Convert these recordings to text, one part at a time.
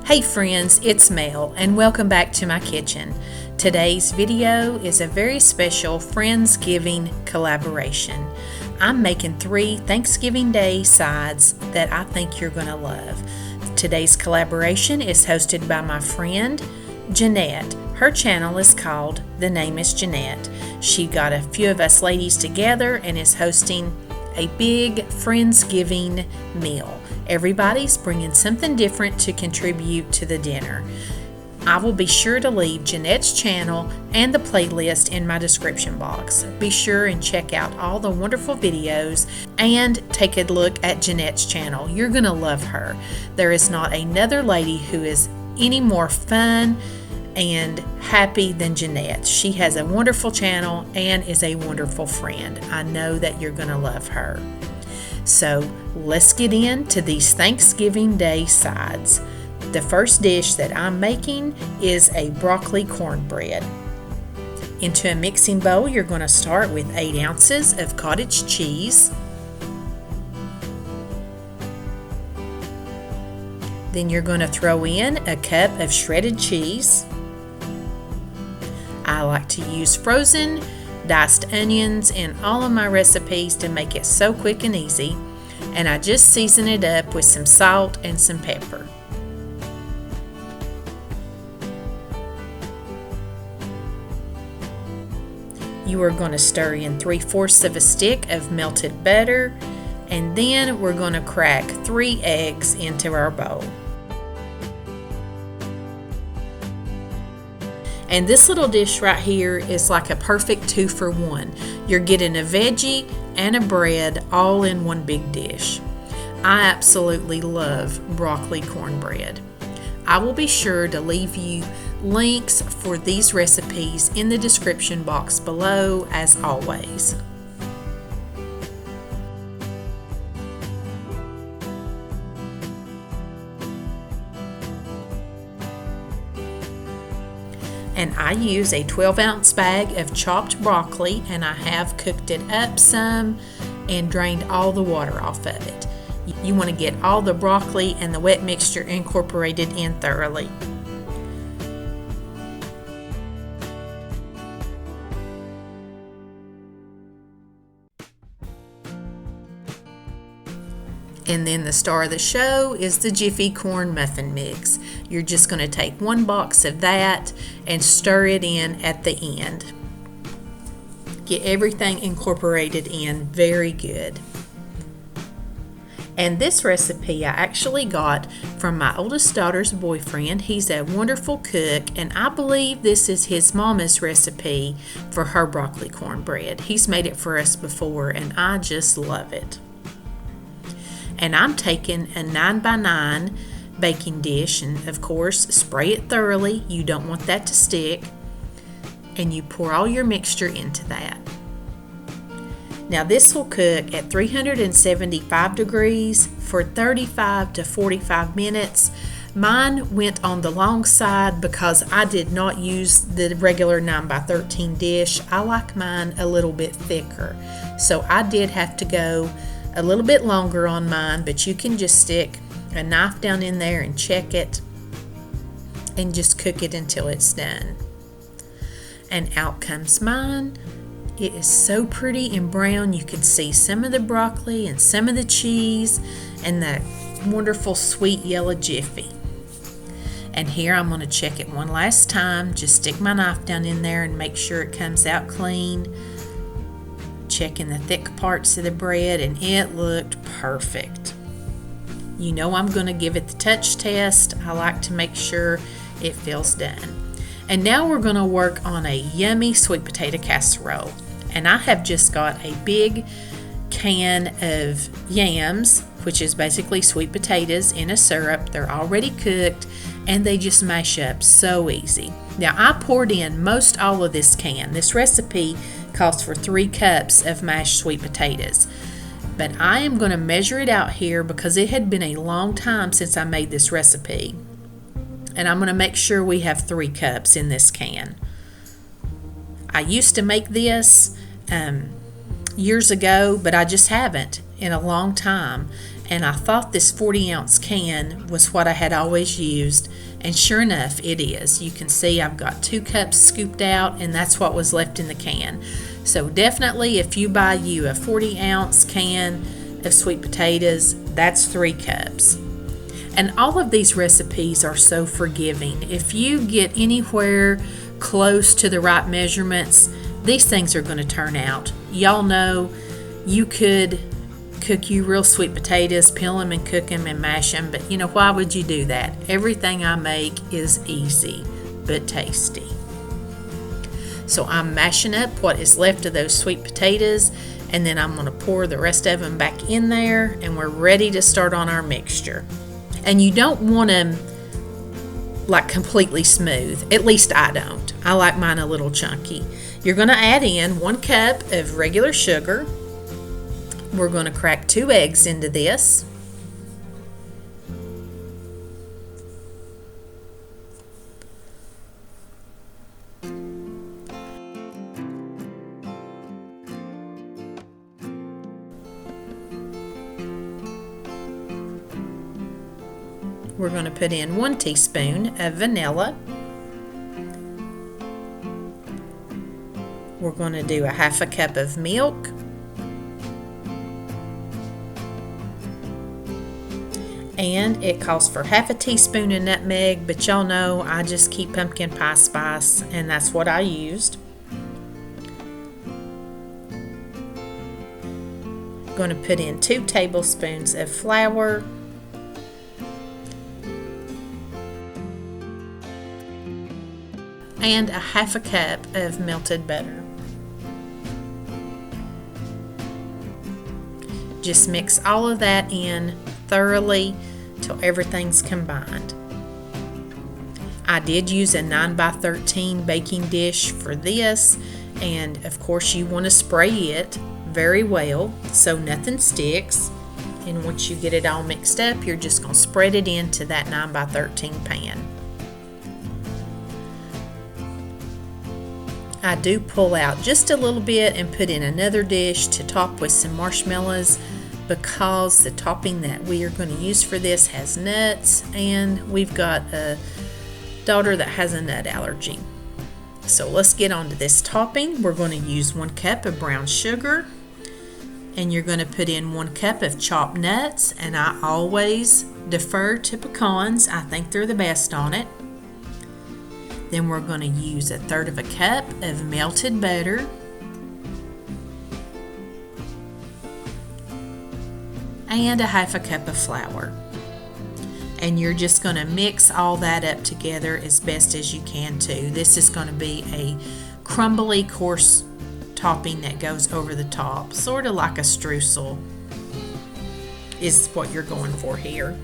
Hey friends, it's Mel and welcome back to my kitchen. Today's video is a very special Friendsgiving collaboration. I'm making 3 Thanksgiving Day sides that I think you're going to love. Today's collaboration is hosted by my friend Jeanette. Her channel is called The Name is Jeanette. She got a few of us ladies together and is hosting a big Friendsgiving meal. Everybody's bringing something different to contribute to the dinner. I will be sure to leave Jeanette's channel and the playlist in my description box. Be sure and check out all the wonderful videos and take a look at Jeanette's channel. You're going to love her. There is not another lady who is any more fun and happy than Jeanette. She has a wonderful channel and is a wonderful friend. I know that you're going to love her. So let's get into these Thanksgiving Day sides. The first dish that I'm making is a broccoli cornbread. Into a mixing bowl, you're going to start with 8 ounces of cottage cheese. Then you're going to throw in a cup of shredded cheese. I like to use frozen diced onions in all of my recipes to make it so quick and easy, and I just season it up with some salt and some pepper. You are going to stir in 3/4 of a stick of melted butter, and then we're going to crack 3 eggs into our bowl. And this little dish right here is like a perfect 2-for-1. You're getting a veggie and a bread all in one big dish. I absolutely love broccoli cornbread. I will be sure to leave you links for these recipes in the description box below as always. And I use a 12-ounce bag of chopped broccoli, and I have cooked it up some and drained all the water off of it. You want to get all the broccoli and the wet mixture incorporated in thoroughly. And then the star of the show is the Jiffy Corn Muffin Mix. You're just going to take 1 box of that and stir it in at the end. Get everything incorporated in very good. And this recipe I actually got from my oldest daughter's boyfriend. He's a wonderful cook, and I believe this is his mama's recipe for her broccoli cornbread. He's made it for us before, and I just love it. And I'm taking a 9x9 baking dish, and of course spray it thoroughly. You don't want that to stick, and you pour all your mixture into that. Now this will cook at 375 degrees for 35 to 45 minutes. Mine went on the long side because I did not use the regular 9x13 dish. I like mine a little bit thicker, so I did have to go a little bit longer on mine, but you can just stick a knife down in there and check it and just cook it until it's done. And out comes mine. It is so pretty and brown. You can see some of the broccoli and some of the cheese and that wonderful sweet yellow Jiffy. And here I'm going to check it one last time. Just stick my knife down in there and make sure it comes out clean. Checking the thick parts of the bread, and it looked perfect. You know I'm going to give it the touch test. I like to make sure it feels done. And now we're going to work on a yummy sweet potato casserole. And I have just got a big can of yams, which is basically sweet potatoes in a syrup. They're already cooked and they just mash up so easy. Now I poured in most all of this can. This recipe calls for 3 cups of mashed sweet potatoes. But I am going to measure it out here because it had been a long time since I made this recipe. And I'm going to make sure we have 3 cups in this can. I used to make this years ago, but I just haven't. in a long time, and I thought this 40-ounce can was what I had always used, and sure enough it is. You can see I've got 2 cups scooped out, and that's what was left in the can. So definitely if you buy you a 40-ounce can of sweet potatoes, that's 3 cups. And all of these recipes are so forgiving. If you get anywhere close to the right measurements, these things are going to turn out. Y'all know you could cook you real sweet potatoes, peel them and cook them and mash them, but you know, why would you do that? Everything I make is easy but tasty. So I'm mashing up what is left of those sweet potatoes, and then I'm going to pour the rest of them back in there, and we're ready to start on our mixture. And you don't want them like completely smooth. At least I don't. I like mine a little chunky. You're going to add in 1 cup of regular sugar. We're going to crack 2 eggs into this. We're going to put in 1 teaspoon of vanilla. We're going to do a 1/2 cup of milk. And it calls for 1/2 teaspoon of nutmeg, but y'all know I just keep pumpkin pie spice, and that's what I used. Going to put in 2 tablespoons of flour. And a 1/2 cup of melted butter. Just mix all of that in thoroughly till everything's combined. I did use a 9x13 baking dish for this, and of course you want to spray it very well so nothing sticks. And once you get it all mixed up, you're just going to spread it into that 9x13 pan. I do pull out just a little bit and put in another dish to top with some marshmallows, because the topping that we are going to use for this has nuts, and we've got a daughter that has a nut allergy. So let's get on to this topping. We're going to use 1 cup of brown sugar, and you're going to put in 1 cup of chopped nuts, and I always defer to pecans. I think they're the best on it. Then we're going to use 1/3 cup of melted butter. And a 1/2 cup of flour. And you're just going to mix all that up together as best as you can too. This is going to be a crumbly, coarse topping that goes over the top, sort of like a streusel is what you're going for here.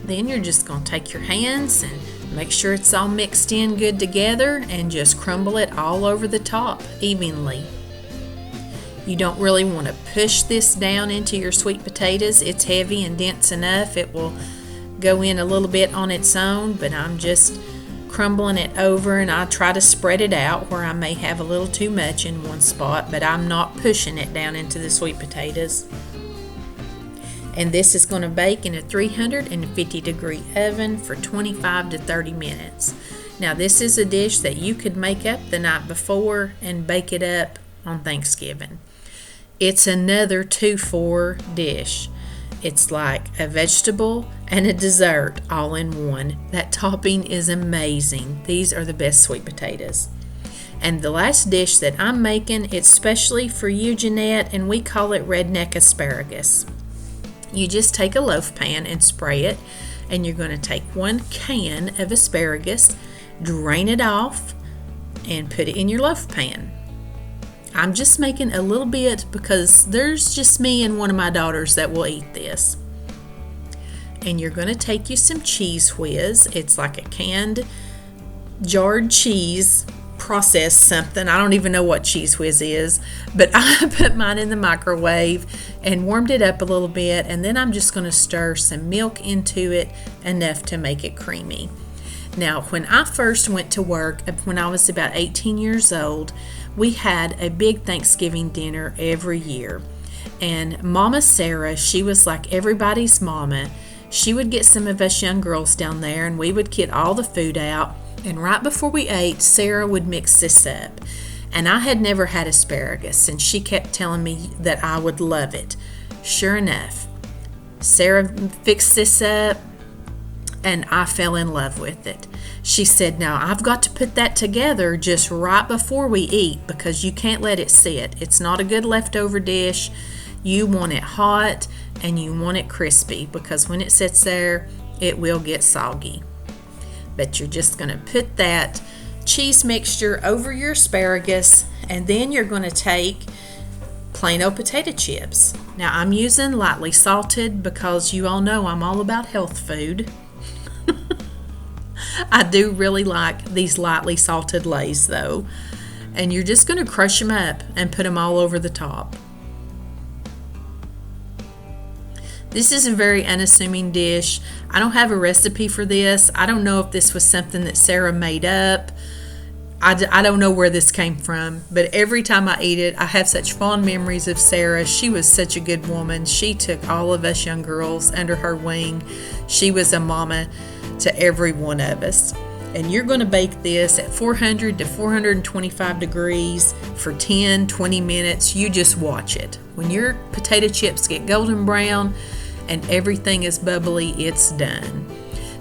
Then you're just going to take your hands and make sure it's all mixed in good together and just crumble it all over the top evenly. You don't really want to push this down into your sweet potatoes. It's heavy and dense enough. It will go in a little bit on its own, but I'm just crumbling it over, and I try to spread it out where I may have a little too much in one spot, but I'm not pushing it down into the sweet potatoes. And this is going to bake in a 350 degree oven for 25 to 30 minutes. Now this is a dish that you could make up the night before and bake it up on Thanksgiving. It's another 2-for dish. It's like a vegetable and a dessert all in one. That topping is amazing. These are the best sweet potatoes. And the last dish that I'm making, it's specially for you, Jeanette, and we call it Redneck asparagus. You just take a loaf pan and spray it, and you're going to take 1 can of asparagus, drain it off, and put it in your loaf pan. I'm just making a little bit because there's just me and one of my daughters that will eat this. And you're going to take you some cheese whiz. It's like a canned jarred cheese processed something. I don't even know what Cheese Whiz is, but I put mine in the microwave and warmed it up a little bit, and then I'm just going to stir some milk into it, enough to make it creamy. Now, when I first went to work, when I was about 18 years old, we had a big Thanksgiving dinner every year. And Mama Sarah, she was like everybody's mama. She would get some of us young girls down there, and we would get all the food out. And right before we ate, Sarah would mix this up. And I had never had asparagus, and she kept telling me that I would love it. Sure enough, Sarah fixed this up, and I fell in love with it. She said, now I've got to put that together just right before we eat, because you can't let it sit. It's not a good leftover dish. You want it hot and you want it crispy, because when it sits there, it will get soggy. But you're just going to put that cheese mixture over your asparagus, and then you're going to take plain old potato chips. Now I'm using lightly salted, because you all know I'm all about health food. I do really like these lightly salted Lay's though. And you're just going to crush them up and put them all over the top. This is a very unassuming dish. I don't have a recipe for this. I don't know if this was something that Sarah made up. I don't know where this came from, but every time I eat it, I have such fond memories of Sarah. She was such a good woman. She took all of us young girls under her wing. She was a mama to every one of us. And you're going to bake this at 400 to 425 degrees for 10-20 minutes. You just watch it. When your potato chips get golden brown and everything is bubbly, it's done.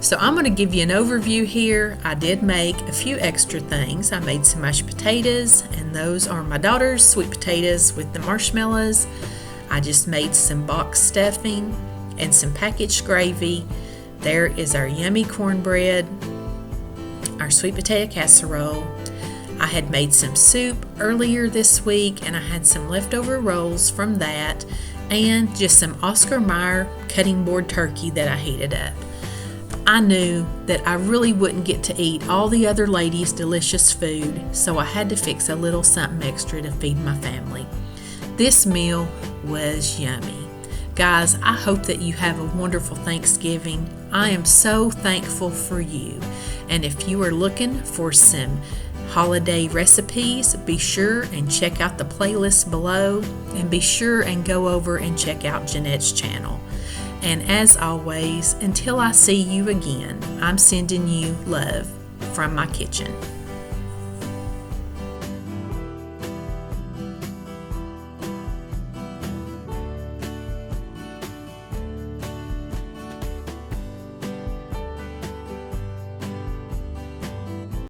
So I'm going to give you an overview here. I did make a few extra things. I made some mashed potatoes, and those are my daughter's sweet potatoes with the marshmallows. I just made some box stuffing and some packaged gravy. There is our yummy cornbread, our sweet potato casserole. I had made some soup earlier this week, and I had some leftover rolls from that, and just some Oscar Mayer cutting board turkey that I heated up. I knew that I really wouldn't get to eat all the other ladies' delicious food, so I had to fix a little something extra to feed my family. This meal was yummy. Guys, I hope that you have a wonderful Thanksgiving. I am so thankful for you. And if you are looking for some holiday recipes, be sure and check out the playlist below, and be sure and go over and check out Jeanette's channel. And as always, until I see you again, I'm sending you love from my kitchen.